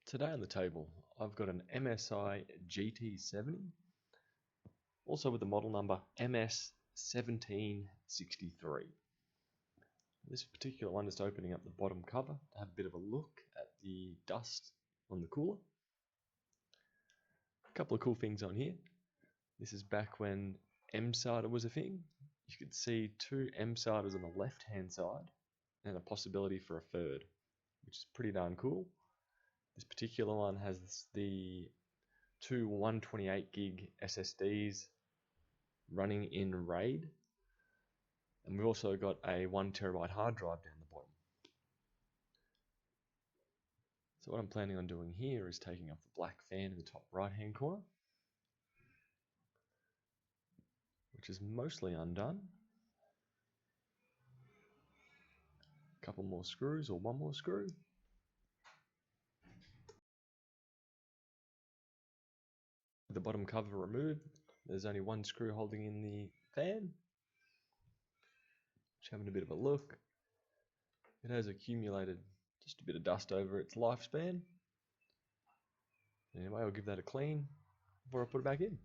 Today on the table, I've got an MSI GT70, also with the model number MS1763. This particular one is opening up the bottom cover to have a bit of a look at the dust on the cooler. A couple of cool things on here. This is back when M-SATA was a thing. You could see two M-SATAs on the left hand side and a possibility for a third, which is pretty darn cool. This particular one has the two 128 gig SSDs running in RAID, and we've also got a 1 terabyte hard drive down the bottom. So what I'm planning on doing here is taking off the black fan in the top right hand corner, which is mostly undone. A couple more screws, or one more screw. With the bottom cover removed, there's only one screw holding in the fan. Just having a bit of a look. It has accumulated just a bit of dust over its lifespan. Anyway, I'll give that a clean before I put it back in.